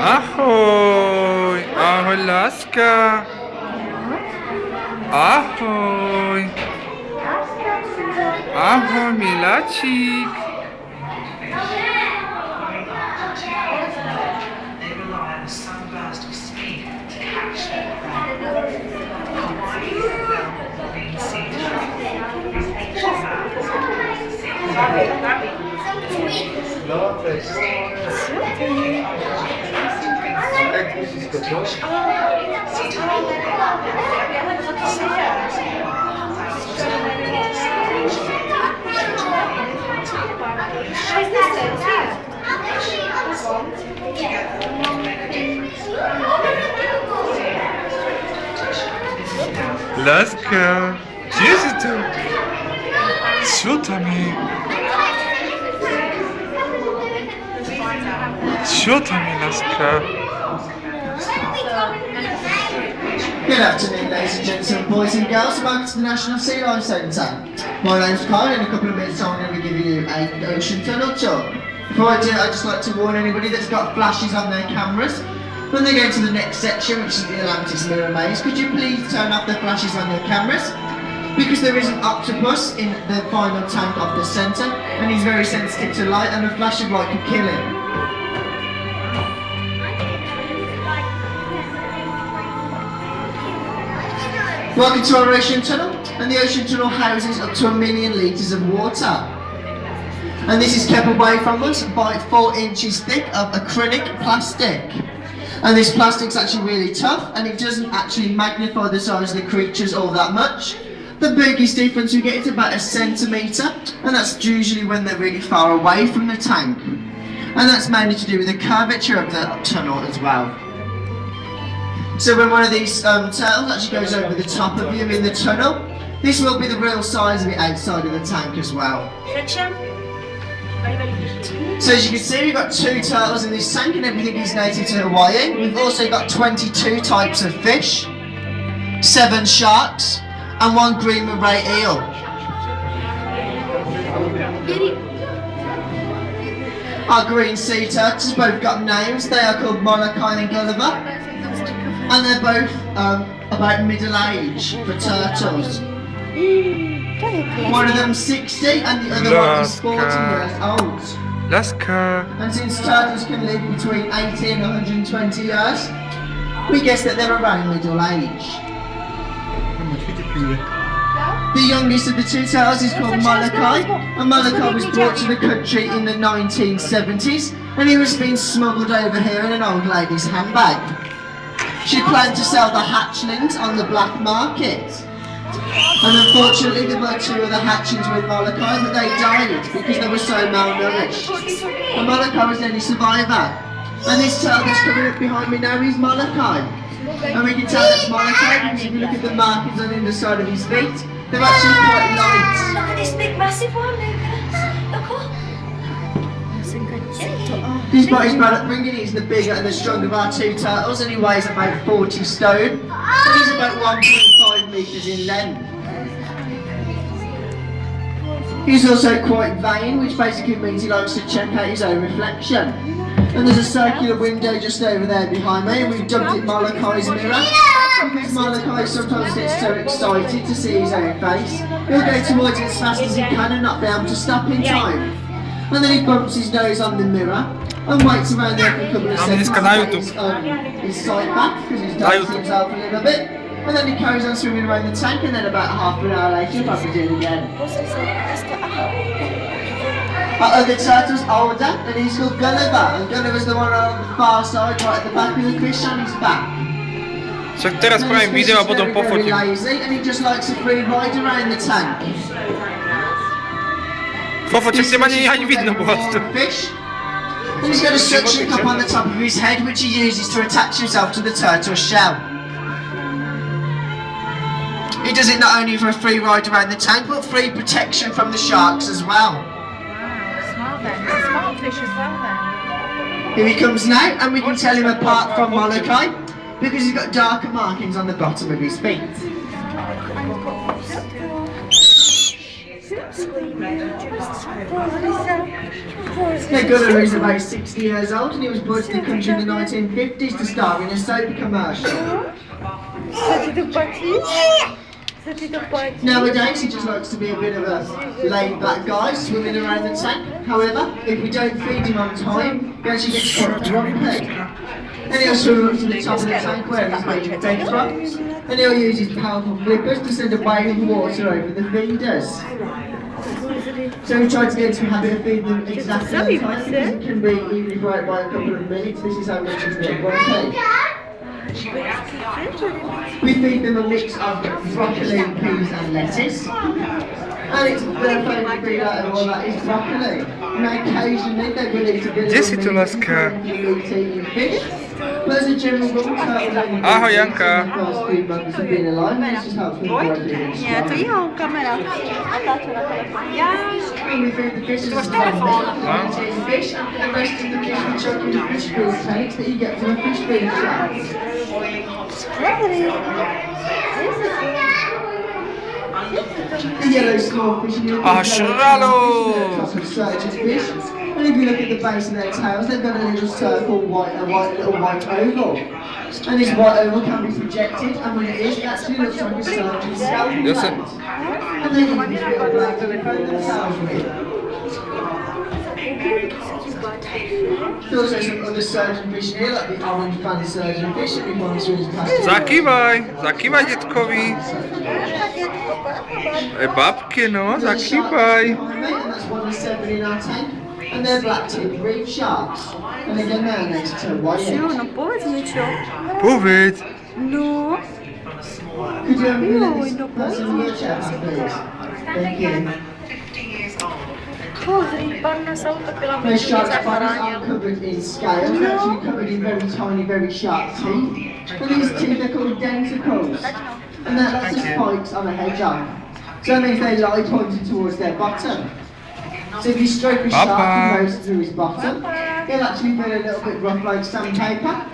Ahoj, ahoj láska. Ahoj. Ahoj, miláčik. Láska, gdzie jsi to? Co tam je? Co tam je, láska? Good afternoon, ladies and gentlemen, boys and girls. Welcome to the National Sea Life Centre. My name's Kyle. In a couple of minutes, I'm going to be giving you an ocean tunnel tour. Before I do, I'd just like to warn anybody that's got flashes on their cameras. When they go to the next section, which is the Atlantis Mirror Maze, could you please turn off the flashes on your cameras? Because there is an octopus in the final tank of the centre, and he's very sensitive to light, and a flash of light could kill him. Welcome to our ocean tunnel, and the ocean tunnel houses up to 1 million litres of water. And this is kept away from us by 4 inches thick of acrylic plastic. And this plastic's actually really tough, and it doesn't actually magnify the size of the creatures all that much. The biggest difference we get is about 1 centimetre, and that's usually when they're really far away from the tank. And that's mainly to do with the curvature of the tunnel as well. So when one of these turtles actually goes over the top of you in the tunnel, this will be the real size of it outside of the tank as well. So as you can see, we've got 2 turtles in this tank, and everything is native to Hawaii. We've also got 22 types of fish, 7 sharks, and 1 green moray eel. Our green sea turtles both got names. They are called Molokai and Gulliver, and they're both about middle age for turtles. One of them's 60 and the other one is 40 years old. Láska. And since turtles can live between 80 and 120 years, we guess that they're around middle age. The youngest of the 2 turtles is called Molokai, and Molokai was brought to the country in the 1970s, and he was being smuggled over here in an old lady's handbag. She planned to sell the hatchlings on the black market. And unfortunately there were 2 other hatchlings with Molokai, but they died because they were so malnourished. And Molokai was the only survivor. And this turtle that's coming up behind me now is Molokai. And we can tell that's Molokai because if you look at the markings on the underside of his feet, they're actually quite light. Look at this big massive one, Lucas. Look up. His body's bad upbringing, he's the bigger and the stronger of our 2 turtles, and he weighs about 40 stone. And he's about 1.5 metres in length. He's also quite vain, which basically means he likes to check out his own reflection. And there's a circular window just over there behind me, and we've dubbed it Molokai's mirror. Because Molokai sometimes gets so excited to see his own face, he'll go towards it as fast as he can and not be able to stop in time. And then he bumps his nose on the mirror and waits around there for a couple of seconds to get his sight back, because he's dozed himself a little bit. And then he carries on swimming around the tank, and then about half an hour later he'll probably do it again. Our other turtle's older, and he's called Gulliver, and Gulliver's the one on the far side, right at the back with a fish on his back. Však teraz spravím video a potom pofotím. Lazy, and he just likes a free ride around the tank. Fofo, cię ani widno po prostu. Fish. And he's got a suction cup on the top of his head, which he uses to attach himself to the turtle's shell. He does it not only for a free ride around the tank, but free protection from the sharks as well. Small then. It's a small fish as well then. Here he comes now, and we can tell him apart from Molokai because he's got darker markings on the bottom of his feet. Their gunner is about 60 years old and he was brought to the country in the 1950s to star in a soap commercial. Nowadays he just likes to be a bit of a laid back guy swimming around the tank. However, if we don't feed him on time, he actually gets quite grumpy. And he'll swim up to the top of the tank where he's being fed from, and he'll use his powerful flippers to send a wave of water over the feeders. So we try to get into a habit of feeding them exactly on time, because it can be even if right by a couple of minutes. This is how much it's been grumpy. We feed them a mix of broccoli, peas and lettuce. And it's their favourite food out of all that is broccoli. And occasionally they will eat a bit Gdzie si of tu, meat laska? and eating fish. But as a general rule, turtles Ahoj, Janka. first 3 months of being alive, and this just helps them grow big and Nie, to strong. jeho kamera. Natáča na telefon. Já. When we feed the fishes, it's the fish, and the rest of the fish we chuck into fish food tanks that you get from a fish food shop. The yellow small fish in your Szralu! surgeon fish. And if you look at the base of their tails, they've got a little circle, little white oval. And this white oval can be projected, and when it is, it actually looks like a surgeon's scalpel Yes, sir. blade. And they can use little blades to burn themselves with. There's also some other surgeon fish here, like the orange banded surgeon fish that we find through his plastic. Zakiwaj dzieckowi. Babkie, no, zakiwaj. And that's one of the 7 in our tank. And they're black-tipped reef sharks. And again, they're next to white. No powiedz mi co. Powiedz. No. Could you have me let this person in your chair, please? Thank you. Pozri, pan na auto pela Those sharks' bodies aren't covered in scales, they're actually covered in very tiny, very sharp teeth. And these teeth are called denticles. And they're lots of spikes on a hedgehog. So that means they lie pointed towards their bottom. So if you stroke a shark and goes through his bottom, he'll actually feel a little bit rough like sandpaper.